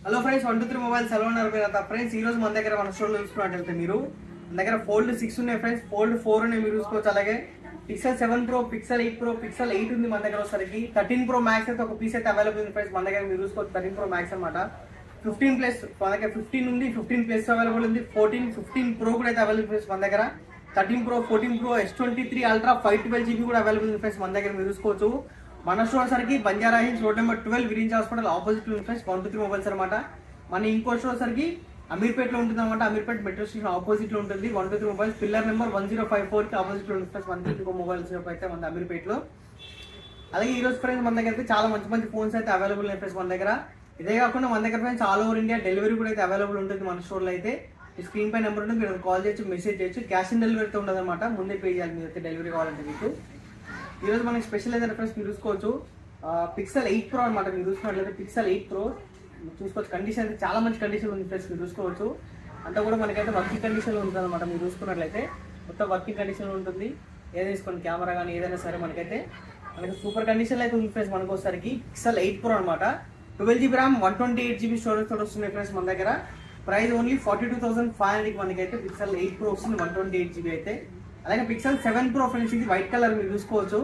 Hello friends 123 mobiles ఎలా ఉన్నారు friends ఈ రోజు మన దగ్గర మన స్టోర్లో చూసుకున్నట్లయితే మీరు మన దగ్గర ఫోల్డ్ 6 ఉన్నాయి ఫ్రెండ్స్, ఫోల్డ్ 4 ఉన్నాయి మీరు చూసుకోవచ్చు. అలాగే pixel 7 Pro, pixel 8 Pro, pixel 8 ఉంది మన దగ్గర. వచ్చేసరికి 13 Pro Max అయితే ఒక పీస్ అయితే అవైలబుల్ ఉంది ఫ్రెండ్స్ మన దగ్గర. మీరు చూసుకోవచ్చు 13 Pro Max అనమాట. 15 ప్లస్ మన దగ్గర 15 ఉంది, 15 ప్లస్ అవైలబుల్ ఉంది. 14, 15 Pro కూడా అయితే అవైలబుల్ ఫ్రెండ్స్ మన దగ్గర. 13 Pro, 14 Pro, S23 Ultra 512GB కూడా అవైలబుల్ ఉంది ఫ్రెండ్స్ మన దగ్గర. మీరు చూసుకోవచ్చు మన స్టోర్ సరికి Banjara hills road number 12 Virinchi hospital opposite లో ఫ్రెండ్స్ 123 మొబైల్స్ అనమాట. మన ఇంకో స్టోర్ సరికి అమీర్పేటలో ఉంటుంది అనమాట. అమీర్పేట మెట్రో స్టేషన్ ఆపోజిట్ లో ఉంటుంది 123 మొబైల్స్. పిల్లర్ నెంబర్ 1054 కి ఆపోజిట్ లో ఉంటుంది ఫ్రెండ్స్ మనకి ఇంకో మొబైల్ షాప్ అయితే మన అమీర్పేటలో. అలాగే ఈ రోజు ఫ్రెండ్స్ మన దగ్గర అయితే చాలా మంచి మంచి ఫోన్స్ అయితే అవైలబుల్ ఉన్నాయి ఫ్రెండ్స్ మన దగ్గర. ఇదే కాకుండా మన దగ్గర friends all over India delivery కూడా అయితే అవైలబుల్ ఉంటుంది మన స్టోర్ లో. అయితే ఈ స్క్రీన్ పై నెంబర్ ఉంటుంది, మీరు కాల్ చేయొచ్చు, మెసేజ్ చేయొచ్చు. క్యాష్ ఆన్ డెలివరీ అయితే ఉండదు అనమాట, ముందే పే చేయాలి మీరు అయితే డెలివరీ కావాలంటే. మీకు ఈ రోజు మనకి స్పెషల్ అయితే ఫ్రెండ్స్ మీరు చూసుకోవచ్చు పిక్సెల్ 8 Pro అనమాట. మీరు చూసుకున్నట్లయితే పిక్సెల్ 8 Pro చూసుకోవచ్చు. కండిషన్ అయితే చాలా మంచి కండిషన్ ఉంది ఫ్రెండ్స్ మీరు చూసుకోవచ్చు. అంతా కూడా మనకైతే వర్కింగ్ కండిషన్ లో ఉంటుంది అనమాట. మీరు చూసుకున్నట్లయితే మొత్తం వర్కింగ్ కండిషన్ లో ఉంటుంది. ఏదైనా తీసుకోండి కెమెరా కానీ ఏదైనా సరే మనకైతే సూపర్ కండిషన్ అయితే ఉంది ఫ్రెండ్స్. మనకు వచ్చేసరికి పిక్సెల్ 8 Pro అనమాట. 12GB ర్యామ్ 128GB స్టోరేజ్ తోటి వస్తున్నాయి ఫ్రెండ్స్ మన దగ్గర. ప్రైస్ ఓన్లీ 42,500 మనకైతే పిక్సెల్ 8 Pro వస్తుంది 128GB అయితే. అలాగే పిక్సెల్ 7 Pro ఫ్రెండ్స్ ఇది వైట్ కలర్ మీరు చూసుకోవచ్చు,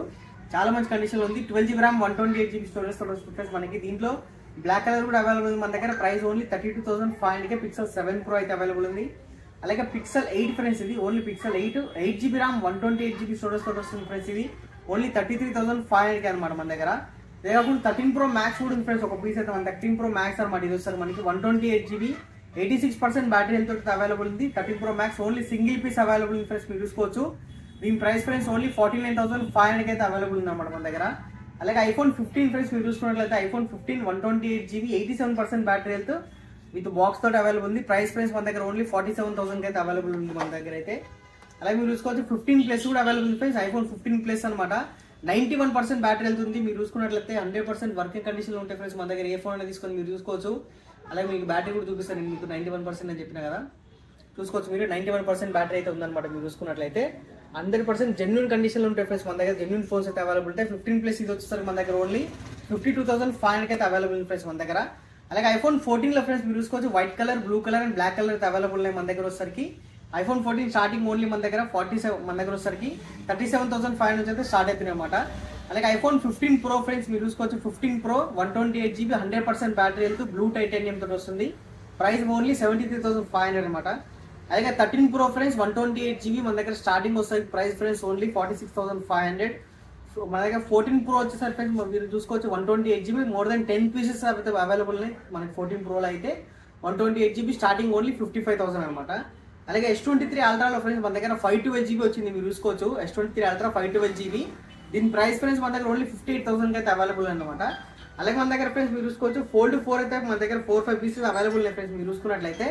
చాలా మంచి కండిషన్ లో ఉంది. 12GB ర్యామ్ 128GB స్టోరేజ్ తోటి వస్తుంది ఫ్రెండ్స్ మనకి. దీంట్లో బ్లాక్ కలర్ కూడా అవైలబుల్ ఉంది మన దగ్గర. ప్రైస్ ఓన్లీ 32,500 పిక్సెల్ 7 Pro అయితే అవైలబుల్ ఉంది. అలాగే పిక్సెల్ 8 ఫ్రెండ్స్ ఇది only pixel 8GB RAM 128GB storage తోటి వస్తుంది ఫ్రెండ్స్. ఇది ఓన్లీ 33,500 అనమాట మన దగ్గర. ఇదే కాకుండా 13 Pro Max కూడా ఉంది ఫ్రెండ్స్ ఒక పీస్ అయితే మన 13 Pro Max అనమాట. ఇది వస్తారు మనకి 128GB 86% బ్యాటరీ హెల్త్ తోటి అవైలబుల్ ఉంది. 13 Pro Max only single piece available ఉంది ఫ్రెండ్స్ మీరు చూసుకోవచ్చు. దీని ప్రైస్ ఫ్రెండ్స్ ఓన్లీ 49,500 అయితే అవైలబుల్ ఉంది అనమాట మన దగ్గర. అలాగే iPhone 15 ఫ్రెండ్స్ మీరు చూసుకున్నట్లయితే iPhone 15 128GB 87% battery health with box తోటి అవైలబుల్ ఉంది. ప్రైస్ ఫ్రెండ్స్ మన దగ్గర ఓన్లీ 47,000 అయితే అవైలబుల్ ఉంది మన దగ్గర అయితే. అలాగే మీరు చూసుకోవచ్చు 15 ప్లస్ కూడా అవైలబుల్ ఉంది ఫ్రెండ్స్. iPhone 15 ప్లస్ అనమాట. 91% బ్యాటరీ హెల్త్ ఉంది. మీరు చూసుకున్నట్లయితే 100% వర్కింగ్ కండిషన్ లో ఉంటాయి ఫ్రెండ్స్ మన దగ్గర. ఏ ఫోన్ అనేది తీసుకొని మీరు చూసుకోవచ్చు. అలాగే మీకు బ్యాటరీ కూడా చూపిస్తాను నేను మీకు 91% అని చెప్పిన కదా, చూసుకోవచ్చు మీరు 91% బ్యాటరీ అయితే ఉందన్నమాట. మీరు చూసుకున్నట్లయితే 100% జెన్యూన్ కండిషన్ లో ఉంటాయి ఫ్రెండ్స్ మన దగ్గర. జెన్యూన్ ఫోన్స్ అయితే అవైలబుల్ ఉంటాయి. 15 ప్లస్ ఇది వచ్చేసరికి మన దగ్గర ఓన్లీ 52,500 అయితే అవైలబుల్ ఫ్రెండ్స్ మన దగ్గర. అలాగే iPhone 14 లో ఫ్రెండ్స్ మీరు చూసుకోవచ్చు white colour, blue colour and black colour అయితే అవైలబుల్ ఉన్నాయి మన దగ్గర. వచ్చేసరికి iPhone 14 స్టార్టింగ్ ఓన్లీ మన దగ్గర 47 మన దగ్గర వచ్చేసరికి 37,500 నుంచి అయితే స్టార్ట్ అవుతున్నాయి అనమాట. అలాగే iPhone 15 Pro ఫ్రెండ్స్ మీరు చూసుకోవచ్చు 15 Pro 128GB 100% battery health blue titanium తోటి వస్తుంది. ప్రైస్ ఓన్లీ 73,500 అనమాట. అలాగే 13 Pro ఫ్రెండ్స్ 128GB మన దగ్గర స్టార్టింగ్ వస్తుంది. Price friends only 46,500. మన దగ్గర 14 Pro వచ్చేసరికి ఫ్రెండ్స్ మీరు చూసుకోవచ్చు 128GB మోర్ దెన్ 10 పీసెస్ అయితే అవైలబుల్ ఉన్నాయి మనకి. 14 Pro లో అయితే 128GB స్టార్టింగ్ ఓన్లీ 55,000 అనమాట. అలాగే S23 Ultra లో ఫ్రెండ్స్ మన దగ్గర 512GB వచ్చింది మీరు చూసుకోవచ్చు. S23 Ultra 512GB దీని ప్రైస్ ఫ్రెండ్స్ మన దగ్గర ఓన్లీ 58,000 అయితే అవైలబుల్ అనమాట. అలాగే మన దగ్గర ఫ్రెండ్స్ మీరు చూసుకోవచ్చు ఫోల్డ్ 4 అయితే మన దగ్గర 4-5 పీసెస్ అవైలబుల్ ఉన్నాయి ఫ్రెండ్స్. మీరు చూసుకున్నట్లయితే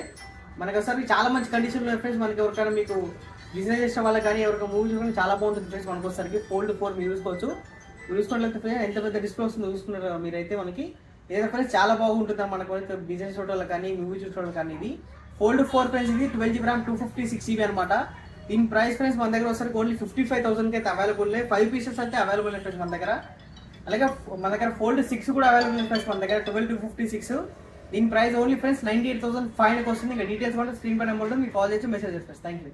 మనకి ఒకసారి చాలా మంచి కండిషన్ లో ఫ్రెండ్స్. మనకి ఎవరికైనా మీకు బిజినెస్ చేసే వాళ్ళకి కానీ ఎవరికైనా మూవీ చూసుకుని చాలా బాగుంటుంది ఫ్రెండ్స్. మనకు ఒకసారికి ఫోల్డ్ 4 మీరు చూసుకోవచ్చు. మీరు చూసుకున్నట్లయితే ఫ్రెండ్స్ ఎంత పెద్ద డిస్ప్లే వస్తుందో చూసుకున్నారు మీరైతే. మనకి ఏదైనా ఫ్రెండ్స్ చాలా బాగుంటుంది మనకు బిజినెస్ చూడాలి కానీ మూవీ చూసుకోవడం కానీ. ఇది ఫోల్డ్ 4 ఫ్రెండ్స్ ఇది 12GB ర్యామ్ 256GB అనమాట. దీని ప్రైస్ ఫ్రెండ్స్ మన దగ్గర ఒకసారి ఓన్లీ 55,000 అయితే అవైలబుల్ ఉన్నాయి. 5 పీసెస్ అయితే అవైలబుల్ ఉన్నాయి ఫ్రెండ్స్ మన దగ్గర. అలాగే మన దగ్గర ఫోల్డ్ 6 కూడా అవైలబుల్ ఉంది ఫ్రెండ్స్ మన దగ్గర 12-256. దీని ప్రైస్ ఓన్లీ ఫ్రెండ్స్ 98,500 వస్తుంది. ఇంకా డీటెయిల్స్ కూడా స్క్రీన్ పై నెంబర్ ఉంటుంది, మీరు కాల్ చేసి మెసేజ్ చేస్తారు. Thank you.